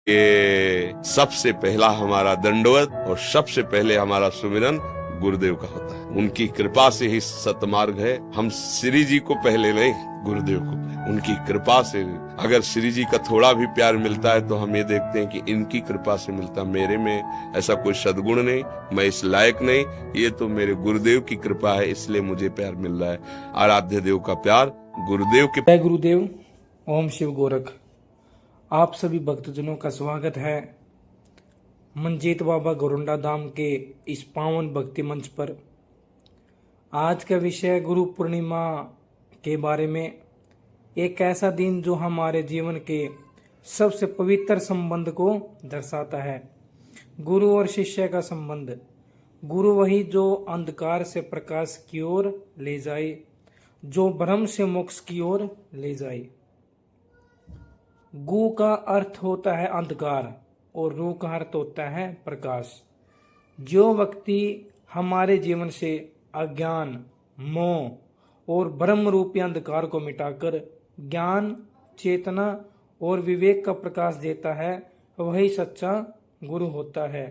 ये सबसे पहला हमारा दंडवत और सबसे पहले हमारा सुमिरन गुरुदेव का होता है। उनकी कृपा से ही सतमार्ग है। हम श्री जी को पहले नहीं, गुरुदेव को पहले। उनकी कृपा से अगर श्री जी का थोड़ा भी प्यार मिलता है तो हम ये देखते हैं कि इनकी कृपा से मिलता। मेरे में ऐसा कोई सद्गुण नहीं, मैं इस लायक नहीं, ये तो मेरे गुरुदेव की कृपा है, इसलिए मुझे प्यार मिल रहा है। आराध्य देव का प्यार गुरुदेव के। जय गुरुदेव। ओम शिव गोरख। आप सभी भक्तजनों का स्वागत है मंजीत बाबा गोरंडा धाम के इस पावन भक्ति मंच पर। आज का विषय गुरु पूर्णिमा के बारे में। एक ऐसा दिन जो हमारे जीवन के सबसे पवित्र संबंध को दर्शाता है, गुरु और शिष्य का संबंध। गुरु वही जो अंधकार से प्रकाश की ओर ले जाए, जो भ्रम से मोक्ष की ओर ले जाए। गु का अर्थ होता है अंधकार और रू का अर्थ होता है प्रकाश। जो व्यक्ति हमारे जीवन से अज्ञान, मोह और भ्रम रूपी अंधकार को मिटाकर ज्ञान, चेतना और विवेक का प्रकाश देता है, वही सच्चा गुरु होता है।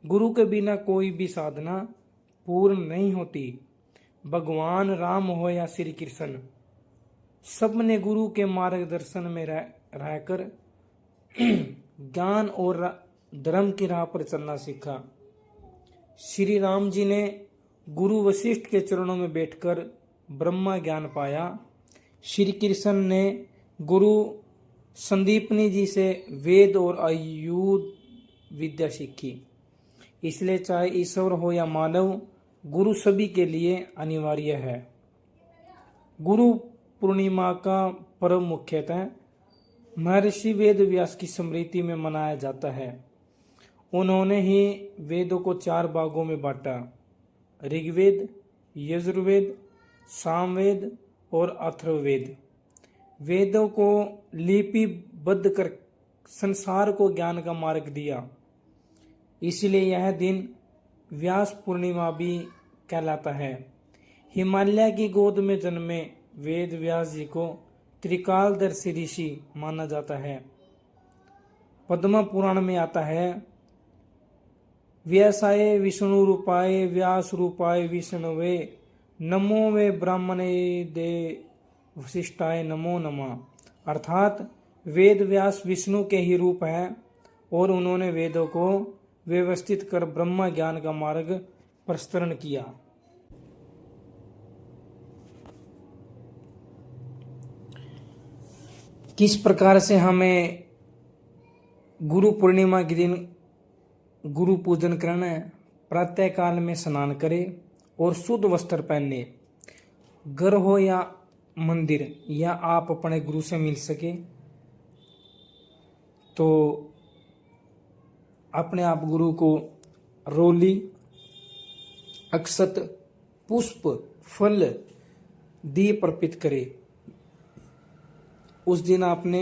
गुरु के बिना कोई भी साधना पूर्ण नहीं होती। भगवान राम हो या श्री कृष्ण, सब ने गुरु के मार्गदर्शन में रहकर ज्ञान और धर्म की राह पर चलना सीखा। श्री राम जी ने गुरु वशिष्ठ के चरणों में बैठकर ब्रह्मा ज्ञान पाया। श्री कृष्ण ने गुरु संदीपनी जी से वेद और आयुर्वेद विद्या सीखी। इसलिए चाहे ईश्वर हो या मानव, गुरु सभी के लिए अनिवार्य है। गुरु पूर्णिमा का पर्व मुख्यतः महर्षि वेद व्यास की स्मृति में मनाया जाता है। उन्होंने ही वेदों को 4 भागों में बांटा: ऋग्वेद, यजुर्वेद, सामवेद और अथर्ववेद। वेदों को लिपिबद्ध कर संसार को ज्ञान का मार्ग दिया। इसलिए यह दिन व्यास पूर्णिमा भी कहलाता है। हिमालय की गोद में जन्मे वेद व्यास जी को त्रिकालदर्शी ऋषि माना जाता है। पद्म पुराण में आता है, व्यासाय विष्णु रूपाय व्यास रूपाय विष्णुवे नमो वे ब्राह्मणे दे वशिष्ठाय नमो नमः। अर्थात वेद व्यास विष्णु के ही रूप है और उन्होंने वेदों को व्यवस्थित कर ब्रह्म ज्ञान का मार्ग प्रस्तरण किया। किस प्रकार से हमें गुरु पूर्णिमा के दिन गुरु पूजन करना है? प्रातः काल में स्नान करें और शुद्ध वस्त्र पहने। घर हो या मंदिर, या आप अपने गुरु से मिल सके तो अपने आप गुरु को रोली, अक्षत, पुष्प, फल, दीप अर्पित करें। उस दिन आपने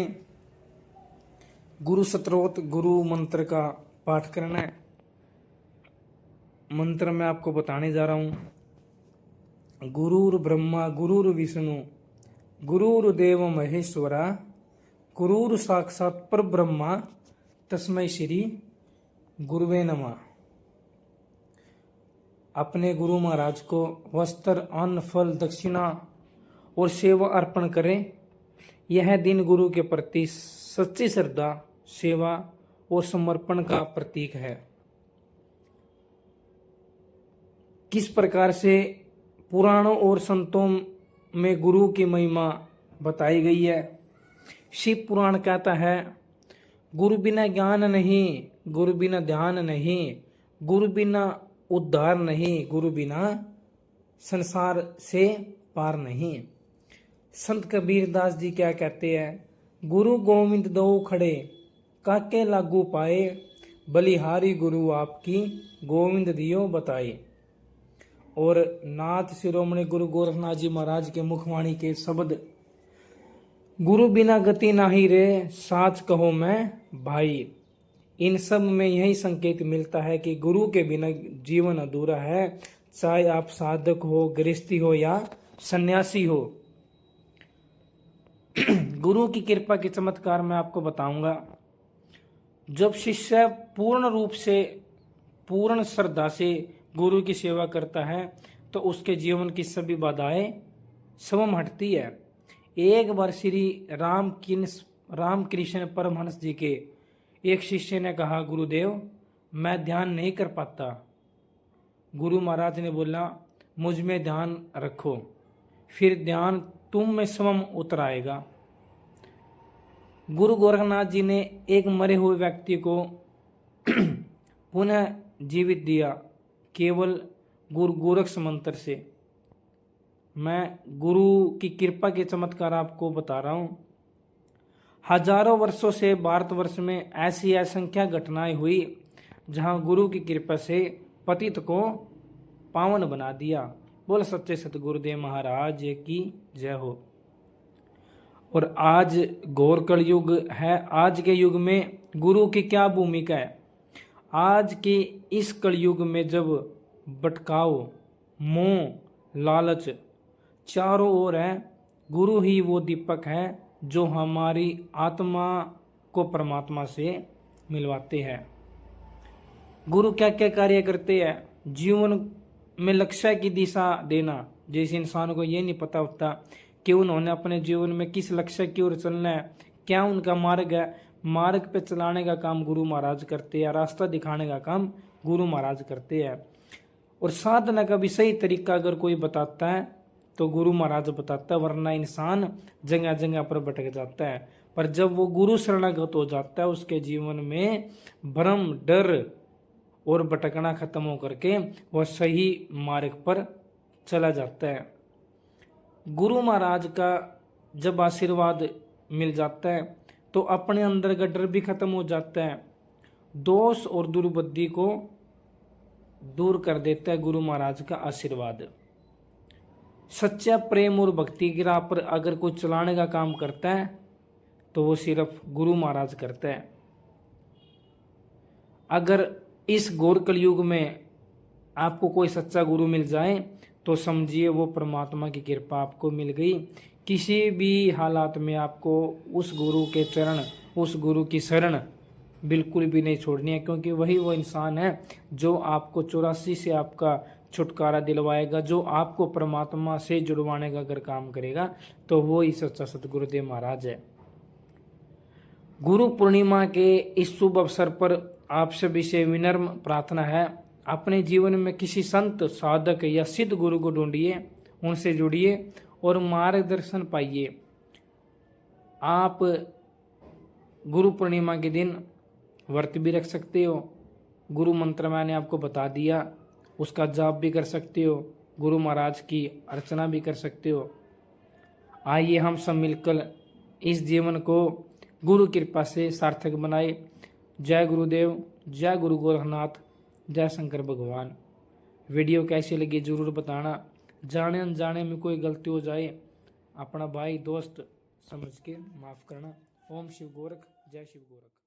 गुरु स्तोत्र, गुरु मंत्र का पाठ करना है। मंत्र मैं आपको बताने जा रहा हूं। गुरुर् ब्रह्मा गुरुर् विष्णु गुरुर्देव महेश्वरा गुरुर् साक्षात् परब्रह्मा तस्मै श्री गुरुवे नमः। अपने गुरु महाराज को वस्त्र, अन्न, फल, दक्षिणा और सेवा अर्पण करें। यह दिन गुरु के प्रति सच्ची श्रद्धा, सेवा और समर्पण का प्रतीक है। किस प्रकार से पुराणों और संतों में गुरु की महिमा बताई गई है? शिव पुराण कहता है, गुरु बिना ज्ञान नहीं, गुरु बिना ध्यान नहीं, गुरु बिना उद्धार नहीं, गुरु बिना संसार से पार नहीं। संत कबीर दास जी क्या कहते हैं? गुरु गोविंद दो खड़े काके लागू पाए, बलिहारी गुरु आपकी गोविंद दियो बताए। और नाथ शिरोमणि गुरु गोरखनाथ जी महाराज के मुखवाणी के शब्द, गुरु बिना गति नाही रे, साच कहो मैं भाई। इन सब में यही संकेत मिलता है कि गुरु के बिना जीवन अधूरा है, चाहे आप साधक हो, गृहस्थी हो या सन्यासी हो। गुरु की कृपा के चमत्कार मैं आपको बताऊंगा। जब शिष्य पूर्ण रूप से पूर्ण श्रद्धा से गुरु की सेवा करता है तो उसके जीवन की सभी बाधाएं स्वयं हटती है। एक बार श्री रामकृष्ण परमहंस जी के एक शिष्य ने कहा, गुरुदेव मैं ध्यान नहीं कर पाता। गुरु महाराज ने बोला, मुझ में ध्यान रखो, फिर ध्यान तुम में स्वयं उतर आएगा। गुरु गोरखनाथ जी ने एक मरे हुए व्यक्ति को पुनः जीवित दिया केवल गुरु गोरक्ष मंत्र से। मैं गुरु की कृपा के चमत्कार आपको बता रहा हूँ। हजारों वर्षों से भारतवर्ष में ऐसी असंख्य घटनाएं हुई जहां गुरु की कृपा से पतित को पावन बना दिया। बोल सच्चे सतगुरुदेव महाराज की जय हो। और आज घोर कलयुग है। आज के युग में गुरु की क्या भूमिका है? आज के इस कलयुग में जब भटकाव, मोह, लालच चारों ओर है, गुरु ही वो दीपक है जो हमारी आत्मा को परमात्मा से मिलवाते हैं। गुरु क्या क्या कार्य करते हैं? जीवन में लक्ष्य की दिशा देना। जिस इंसान को ये नहीं पता होता कि उन्होंने अपने जीवन में किस लक्ष्य की ओर चलना है, क्या उनका मार्ग है, मार्ग पे चलाने का काम गुरु महाराज करते हैं, रास्ता दिखाने का काम गुरु महाराज करते हैं। और साधना का भी सही तरीका अगर कोई बताता है तो गुरु महाराज बताता है, वरना इंसान जगह जगह पर भटक जाता है। पर जब वो गुरु शरणागत हो जाता है, उसके जीवन में भ्रम, डर और भटकना खत्म होकर के वह सही मार्ग पर चला जाता है। गुरु महाराज का जब आशीर्वाद मिल जाता है तो अपने अंदर का डर भी खत्म हो जाता है। दोष और दुर्बुद्धि को दूर कर देता है गुरु महाराज का आशीर्वाद। सच्चा प्रेम और भक्ति की राह पर अगर कोई चलाने का काम करता है तो वो सिर्फ गुरु महाराज करता है। अगर इस घोर कलयुग में आपको कोई सच्चा गुरु मिल जाए तो समझिए वो परमात्मा की कृपा आपको मिल गई। किसी भी हालात में आपको उस गुरु के चरण, उस गुरु की शरण बिल्कुल भी नहीं छोड़नी है, क्योंकि वही वो इंसान है जो आपको 84 से आपका छुटकारा दिलवाएगा, जो आपको परमात्मा से जुड़वाने का अगर काम करेगा तो वो ही सच्चा सतगुरुदेव महाराज है। गुरु पूर्णिमा के इस शुभ अवसर पर आप सभी से विनम्र प्रार्थना है, अपने जीवन में किसी संत, साधक या सिद्ध गुरु को ढूंढिए, उनसे जुड़िए और मार्गदर्शन पाइए। आप गुरु पूर्णिमा के दिन व्रत भी रख सकते हो, गुरु मंत्र मैंने आपको बता दिया, उसका जाप भी कर सकते हो, गुरु महाराज की अर्चना भी कर सकते हो। आइए हम सब मिलकर इस जीवन को गुरु कृपा से सार्थक बनाए। जय गुरुदेव, जय गुरु गोरखनाथ, जय शंकर भगवान। वीडियो कैसी लगी जरूर बताना। जाने अनजाने में कोई गलती हो जाए अपना भाई दोस्त समझ के माफ़ करना। ओम शिव गोरख, जय शिव गोरख।